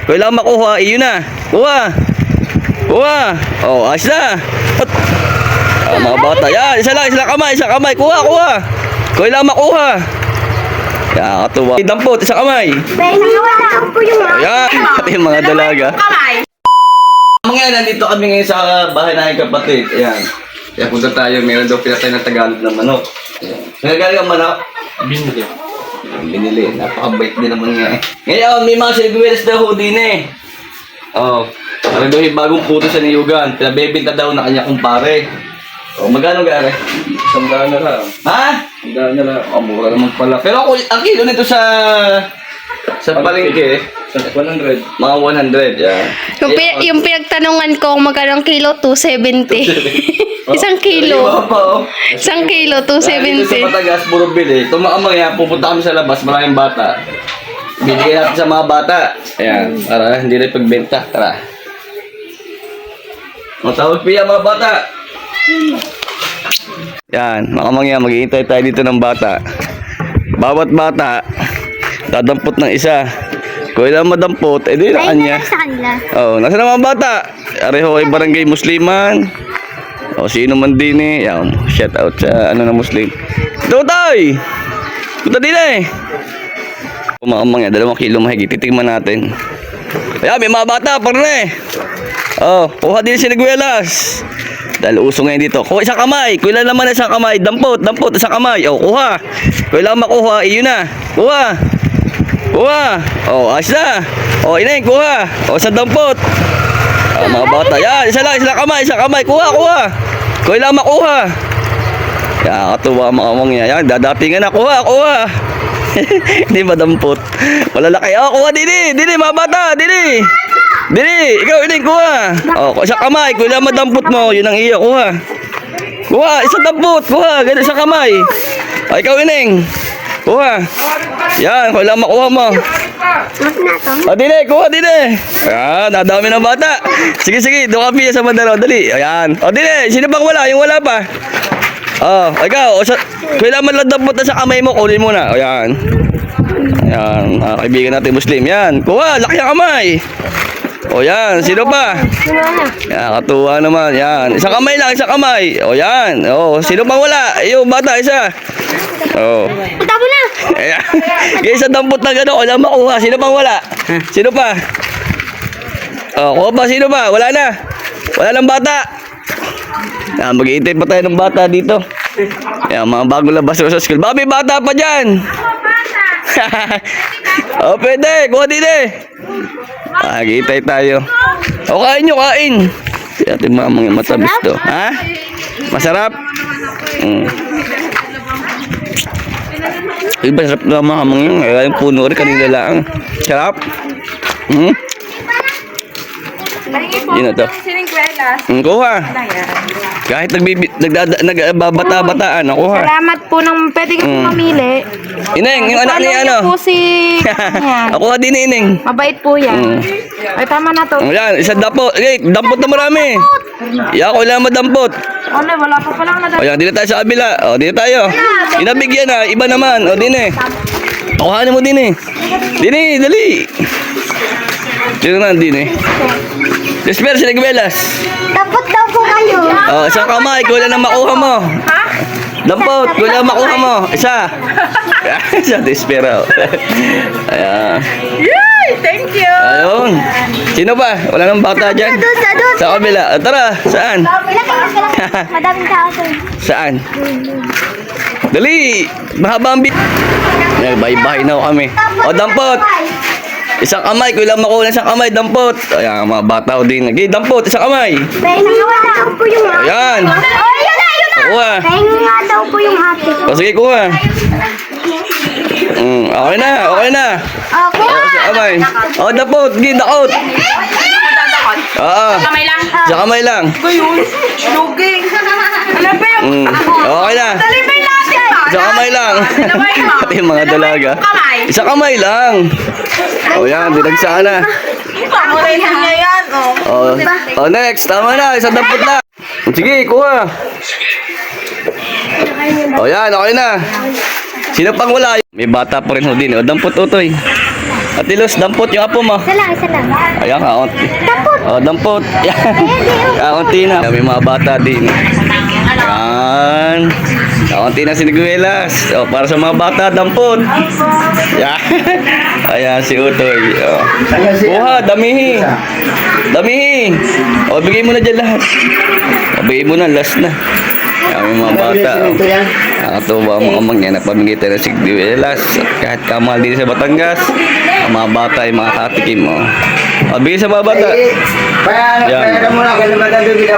Kailangan makuha. Iyon na. Kuha. Kuha. Oh, ayos na. Mga bata. Yan, isa lang kamay, isang kamay. Kuha, kuha. Kailangan makuha. Yan, katuwa. Dampot, isang kamay. Wala po yung Yan, pati yung mga dalaga. Mga nandito kami ngayon sa bahay ng kapatid. Ayan. Kaya punta tayo. Meron daw pinatay na Tagalog na manok. Ayan. Nagaling ang manok? Binili. Binili. Napakabait din naman nga eh. Ngayon, may mga silgueres daw ho din eh. Oo. Parang daw yung bagong puto sa niyugan. Pinabebenta daw na kanya kumpare. O, magkano gare? 100 na lang. Ha? 100 na lang. O, mura naman pala. Pero ako, ang kilo nito sa palengke, 100. Mga 100, yan. Yung pinagtanungan ko kung magkano ang kilo, 270. Isang kilo. Iba pa, oh. Isang kilo, Dahil dito sa 270. Matagas, puro bili. Tumaamang pupunta kami sa labas, maraming bata. Bibigyan natin sa mga bata. Ayan, para hindi rin pagbenta. Tara. Matawag piya mga bata. Yan, makamangya, mag-iintay tayo dito ng bata. Bawat bata, dadampot ng isa. Kung ilang madampot, edi na kanya. Sa kanila. Oh, nasa na mga bata? Areho ay barangay Musliman. O sino man din eh. Yan, shout out sa ano na Muslim. Tutoy! Punta din eh. Kumakamang yan, 2 kilo mahigit. Titigman natin. Ayan, may mga bata, parang oh, kuha din si Niguelas. Dahil uso ngayon dito. Kuha isang kamay. Kuha naman isang kamay. Dampot, isang kamay. Oh, kuha. Kailangan makuha. Iyon na. Kuha. Kuha. Oh, ayos na. Oh, ineng, kuha. Oh, sa dampot. Oh, mga bata. Yan, isa lang kamay, isang kamay. Kuha, kuha. Kailangan makuha. Yan, katuwa mga mangya. Yan, dadatingan na. Kuha, kuha. Hindi madampot. Malalaki. Oh, kuha, dini, mga bata, dini. Dini, ikaw ineng, kuha. Oh, isang kamay. Kailangan madampot mo. Yun ang iyo, kuha. Kuha, isang dampot. Kuha, ganun isang kamay. Oh, ikaw ineng. Kuha. Yan, kailangan makuha mo. O, dili, kuha, dili. Ayan, nadami ng bata. Sige, doon kami sa madalo, dali. Ayan. O, dili, sino bang wala? Yung wala pa. O, ikaw, kailangan maladabot na sa kamay mo, kunin mo na. Ayan. Ayan, kaibigan natin Muslim. Yan, kuha, laki ang kamay. O, yan, sino pa? Yan, katuwa naman. Yan, isang kamay lang, isang kamay. O, yan. O, sino pang wala? Yung bata, isa. Oh. Punta mo na! Ayan. Kaya sa dampot na gano'n, wala makuha. Sino pang wala? Sino pa? Oh, kuha pa. Sino pa? Wala na. Wala ng bata. Mag-iintay pa tayo ng bata dito. Ayan, mga bago labas sa school. Baka may bata pa dyan. Oh, pwede. Kuha din eh. Mag-iintay tayo. O, kain nyo, kain. Kaya ating mga matabis to. Ha? Masarap? Iba sarap na mga hamang yun. Kaya yung puno rin kanila lang. Sarap. Yun na to. Kuha. Kahit nagbabata-bataan, kuha. Salamat po ng pwede ka mamili. Ineng, yung anak ni ano? po si... Yan. Kuha din ni Ineng. Mabait po yan. Ay, tama na to. Yan, isang dampot. Okay, dampot na marami. Yan, kailangan madampot. Ano, wala pa palang nadal. O yan, dito tayo sa kabila. O, dito tayo. Inabigyan na, iba naman. O, din eh. Kuhanin mo din eh. Din eh, dali. Dito na, din eh. Desper, si Nagbelas. Dapat daw po kayo. O, isang kamay, kulang na makuha mo. Ha? Dampot, kulang na makuha mo. Isa. Isa, Despero. Ayan. Yay! Thank you! Ayun. Sino pa? Wala nang bata dyan? Doon. Sa kabila. O, tara, saan? Madaming tao to. Saan? Dali! Mahaba ang bit. Bye-bye na kami. O, dampot! Isang kamay, kailangan makuha ng isang kamay, dampot. Ayan, mga bata ko din. Okay, dampot, isang kamay. Wala po yung hati. Ayan. Oh, yun na! Kuha. Pahinga nga daw po yung hati. O, sige, kuha. Okay na. Okay. O, isang kamay. O, dampot, sige, dakot. Oo. Kamay lang. Isang kamay lang. Ayun. Luging. Ano ba yung... Okay na. Dali ba yung natin? Isang kamay lang. Pati yung mga dalaga. Kamay. Isang kamay lang. O, yan, dinagsaan na. Pamuray na niya yan. O, next. Tama na. Isang dampot na. Sige, kuha. O, yan. Okay na. Sino pang wala? May bata pa rin ho din. O, dampot, utoy. Ate Luz, dampot yung apo mo. Isa lang. Ayan, kaunti. Tapos. Oh, dampot. Yan. Kaunti na. May mga bata din. Yan. Kaunti na siniguelas. Oh, para sa mga bata, dampot. Yan. Ayan, si Utoy. Oh. Buha, damihi. Damihi. O, bigay mo na dyan lahat. O, bigay mo na, last na. Yan, may mga bata. Oh. Nakatuwa ang mga mangyan na pamigay tayo ng sigdiwelas. Kahit kamal din sa Batangas, ang mga bata ay mga katikim mo. O, bigay sa mga bata. Kaya, Yan. kaya mo na, kaya naman